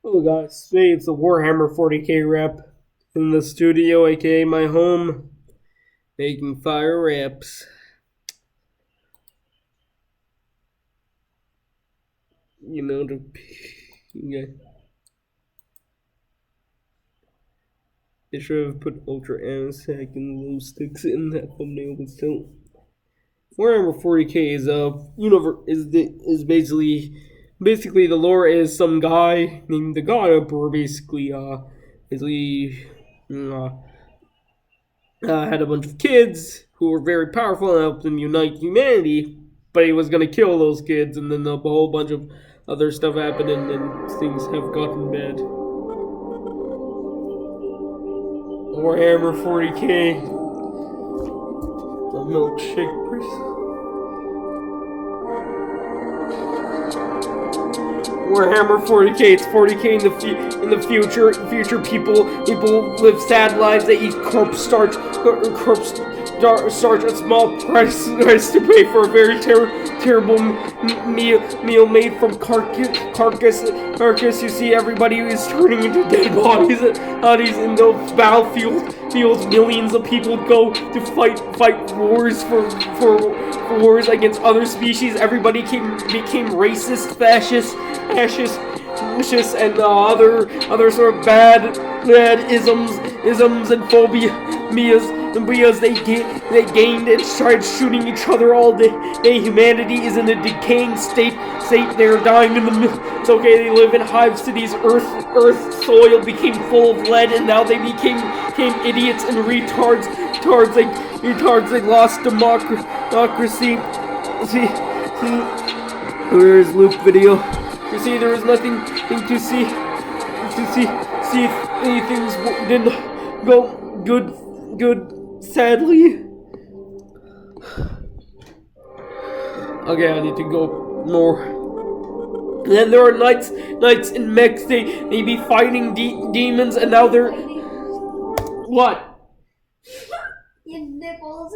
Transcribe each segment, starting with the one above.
Hello guys, today it's a Warhammer 40k rep in the studio, aka my home, making fire reps. You know, yeah. They should have put Ultra Anesthetic and glue sticks in that thumbnail, but still. Warhammer 40k is is basically the lore is some guy named the God Emperor basically uh, had a bunch of kids who were very powerful and helped them unite humanity, but he was going to kill those kids, and then a whole bunch of other stuff happened, and then things have gotten bad. Warhammer 40k, the milkshake priest. Warhammer 40k. It's 40k in the future. Future people live sad lives. They eat corpse starch, a small price to pay for a very terrible meal made from carcass. You see, everybody is turning into dead bodies in those battlefields. Millions of people go to fight wars for wars against other species. Everybody became racist, fascist, and other sort of bad isms and phobias they gained and started shooting each other all day. Humanity is in a decaying state. They're dying in the middle. It's okay. They live in hive cities. Earth soil became full of lead, and now they became idiots and retards. They lost democracy. See, where's Luke video? You see, there was nothing to see. See if things didn't go good. Sadly. Okay, I need to go more. And then there are knights in mechs. They be fighting demons, and now they're what? Your nipples.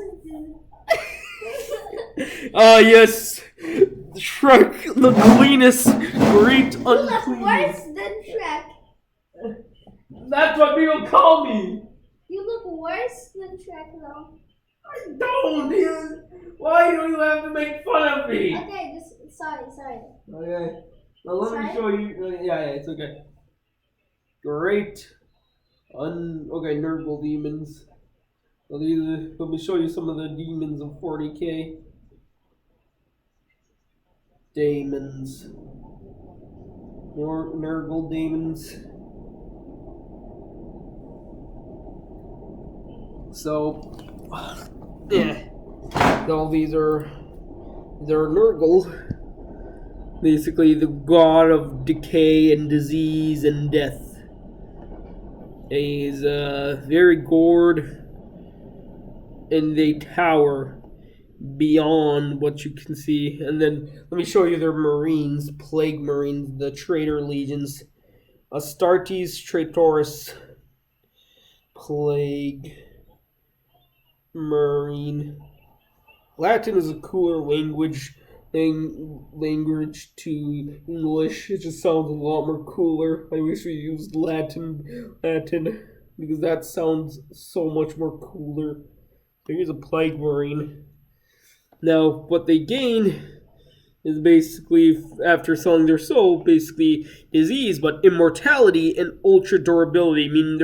Yes. Shrek, the cleanest, great You look unclean. worse than Shrek. That's what people call me. You look worse than Shrek, though. I don't, dude. Why do you have to make fun of me? Okay, just sorry. Okay. Now let me show you. Yeah, it's okay. Great. Okay, Nurgle demons. Let me show you some of the demons of 40k. Demons. More Nurgle demons. So, yeah. All these are Nurgle. Basically, the god of decay and disease and death. He's very gored, and they tower beyond what you can see. And then let me show you their marines, plague marines, the traitor legions. Astartes Traitoris, plague marine. Latin is a cooler language to English. It just sounds a lot more cooler. I wish we used Latin because that sounds so much more cooler. Here's a plague marine. Now, what they gain is basically, after selling their soul, basically disease, but immortality and ultra durability, meaning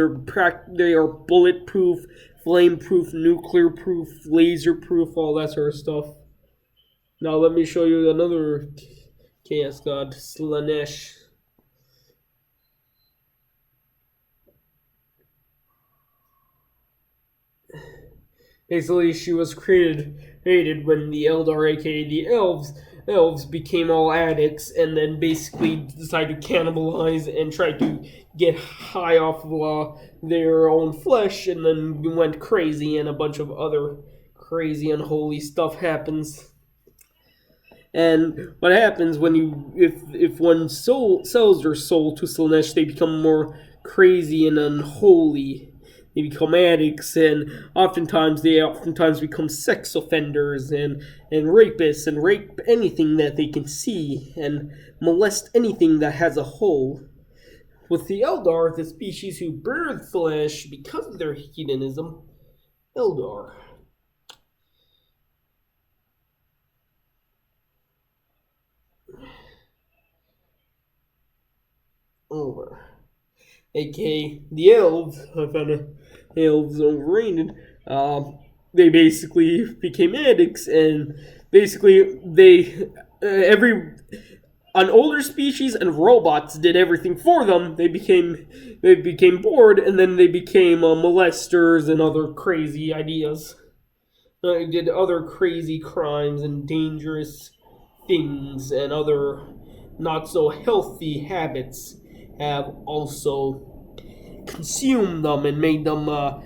they are bulletproof, flame-proof, nuclear-proof, laser-proof, all that sort of stuff. Now let me show you another chaos god, Slanesh. Basically, she was created when the Eldar, aka the elves became all addicts, and then basically decided to cannibalize and try to get high off of their own flesh, and then went crazy, and a bunch of other crazy unholy stuff happens. And what happens when if one sells their soul to Slanesh, they become more crazy and unholy. They become addicts, and oftentimes become sex offenders and rapists, and rape anything that they can see and molest anything that has a hole. with the Eldar, the species who birth flesh because of their hedonism. Eldar. Over. AKA the elves. I found the elves overrated. They basically became addicts, and basically they every an older species and robots did everything for them. They became bored, and then they became molesters and other crazy ideas. They did other crazy crimes and dangerous things, and other not so healthy habits have also consumed them and made them go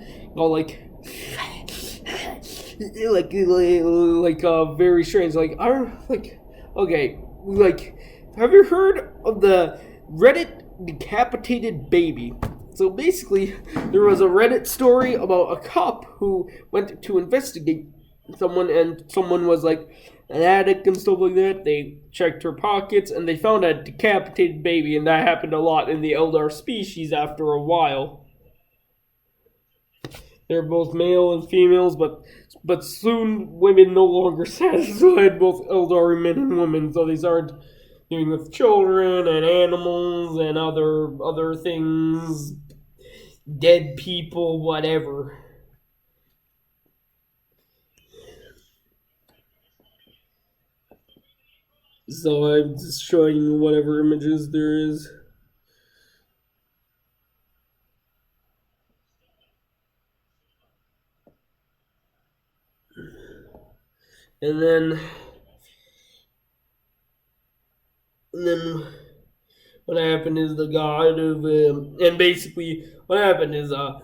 very strange. Like I don't like okay like have you heard of the Reddit decapitated baby? So basically, there was a Reddit story about a cop who went to investigate someone, and someone was like an addict and stuff like that. They checked her pockets, and they found a decapitated baby, and that happened a lot in the Eldar species after a while. They're both male and females, but soon women no longer satisfied both Eldar men and women, so they started doing with children and animals and other things, dead people, whatever. So I'm just showing you whatever images there is. And then what happened is the god of and basically what happened is the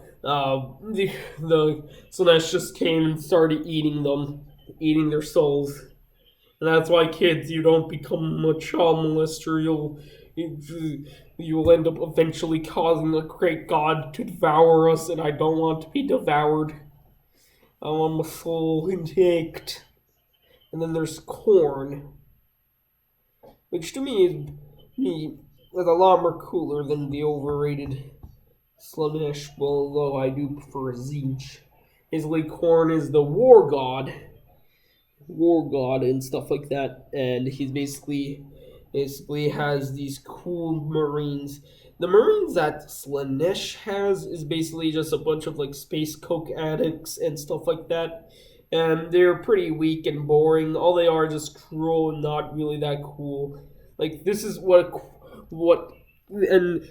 Slanesh just came and started eating them, eating their souls, and that's why kids, you don't become a child molester. You'll end up eventually causing a great god to devour us, and I don't want to be devoured. I want my soul intact. And then there's corn, which to me is a lot more cooler than the overrated Slanesh, although I do prefer Zinch. Basically, corn is the war god, and stuff like that, and he's basically has these cool marines. The marines that Slanesh has is basically just a bunch of like space coke addicts and stuff like that, and they're pretty weak and boring. All they are just cruel and not really that cool. Like this is what and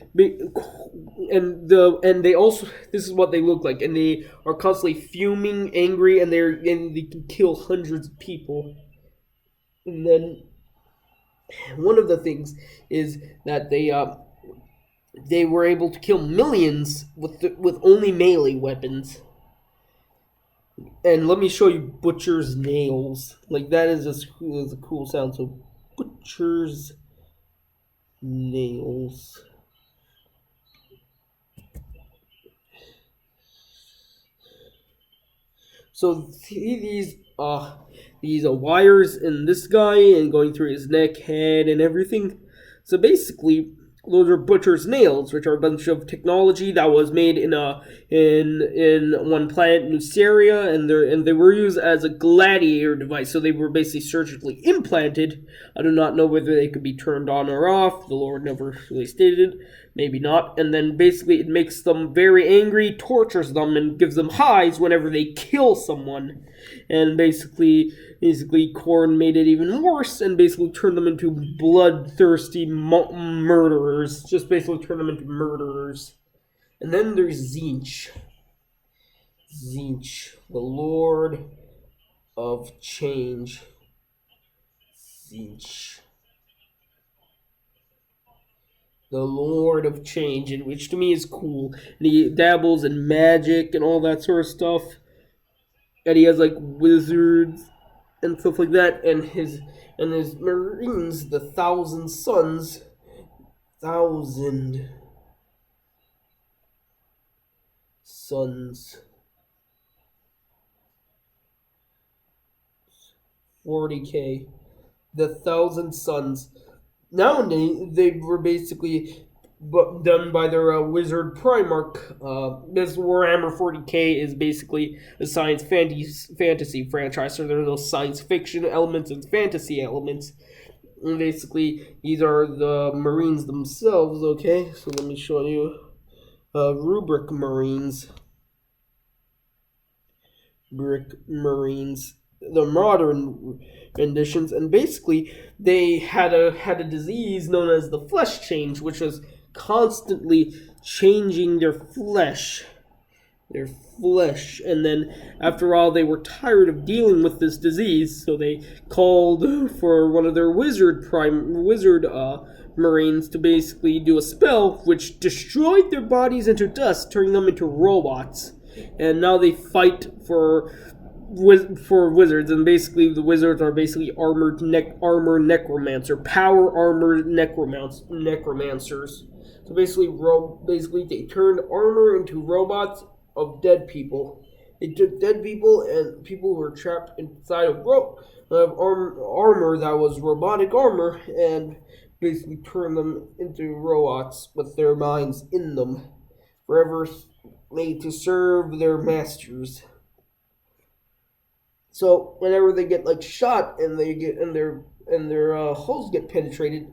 they also, this is what they look like, and they are constantly fuming, angry, and they can kill hundreds of people. And then one of the things is that they were able to kill millions with only melee weapons. And let me show you Butcher's nails. Like that is a cool sound. So Butcher's nails. So see these wires in this guy and going through his neck, head, and everything. So basically, those are Butcher's nails, which are a bunch of technology that was made in one planet, Nuceria, and they were used as a gladiator device. So they were basically surgically implanted. I do not know whether they could be turned on or off. The Lord never really stated. Maybe not. And then basically it makes them very angry, tortures them, and gives them highs whenever they kill someone. And basically Korn made it even worse and basically turned them into bloodthirsty murderers. Just basically turned them into murderers. And then there's Zinch. Zinch, the Lord of Change. Zinch. The Lord of Change, which to me is cool. And he dabbles in magic and all that sort of stuff. And he has like wizards and stuff like that. And his Marines, the 1,000 Sons, 1,000 Sons, 40K, the 1,000 Sons. Nowadays, they were basically but done by their wizard Primarch. This Warhammer 40k is basically a science fantasy franchise, so there are those science fiction elements and fantasy elements. And basically, these are the Marines themselves. Okay, so let me show you rubric Marines. Brick Marines, the modern renditions, and basically they had a disease known as the flesh change, which was constantly changing their flesh, and then after all they were tired of dealing with this disease, so they called for one of their wizard Marines to basically do a spell which destroyed their bodies into dust, turning them into robots. And now they fight for wizards, and basically the wizards are basically armor necromancers. So basically they turned armor into robots of dead people. They took dead people and people who were trapped inside of armor that was robotic armor, and basically turned them into robots with their minds in them, forever made to serve their masters. So whenever they get like shot and their hulls get penetrated,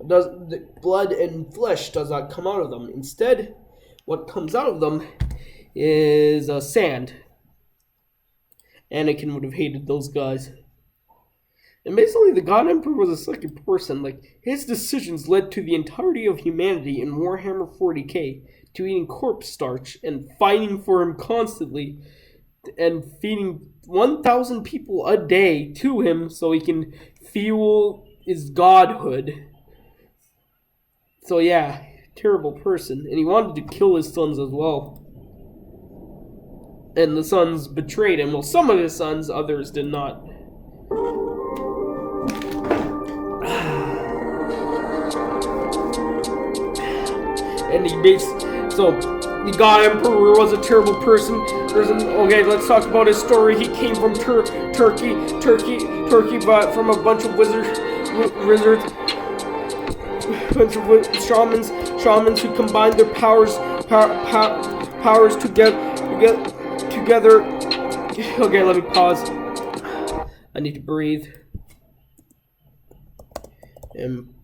the blood and flesh does not come out of them. Instead, what comes out of them is sand. Anakin would have hated those guys. And basically, the God Emperor was a second person. Like, his decisions led to the entirety of humanity in Warhammer 40k to eating corpse starch and fighting for him constantly, and feeding 1,000 people a day to him so he can fuel his godhood. So yeah, terrible person. And he wanted to kill his sons as well. And the sons betrayed him. Well, some of his sons, others did not. And so the God Emperor was a terrible person. Okay, let's talk about his story. He came from Turkey, but from a bunch of wizards, bunch of shamans who combined their powers together. Okay, let me pause. I need to breathe. And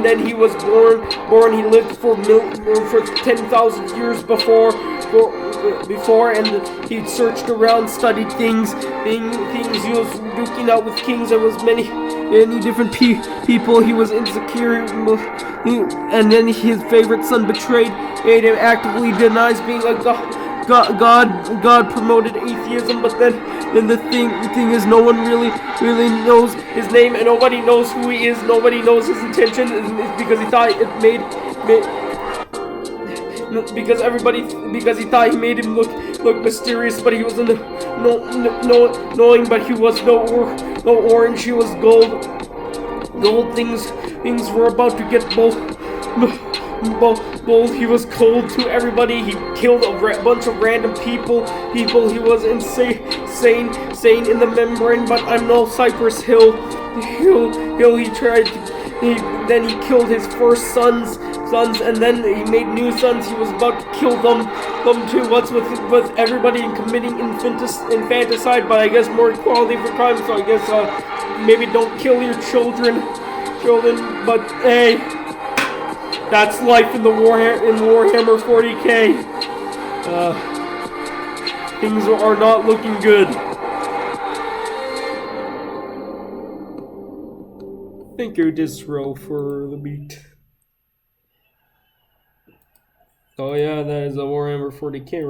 then he was born. He lived for 10,000 years before, and he searched around, studied things. He was duking out with kings. There was many different people. He was insecure, and then his favorite son betrayed him. Actively denies being a god. God promoted atheism, but then the thing is, no one really knows his name, and nobody knows who he is. Nobody knows his intention, because he thought because he thought he made him look mysterious, but he wasn't knowing. But he was no orange. He was gold. Things were about to get bold. He was cold to everybody. He killed a bunch of random people. He was insane in the membrane. But I'm no Cypress Hill. He tried. Then he killed his first sons, and then he made new sons. He was about to kill them too. What's with everybody committing infanticide? But I guess more equality for crime. So I guess maybe don't kill your children. But hey. That's life in Warhammer 40k. Things are not looking good. Thank you, disrel, for the beat. Oh yeah, that is a Warhammer 40k.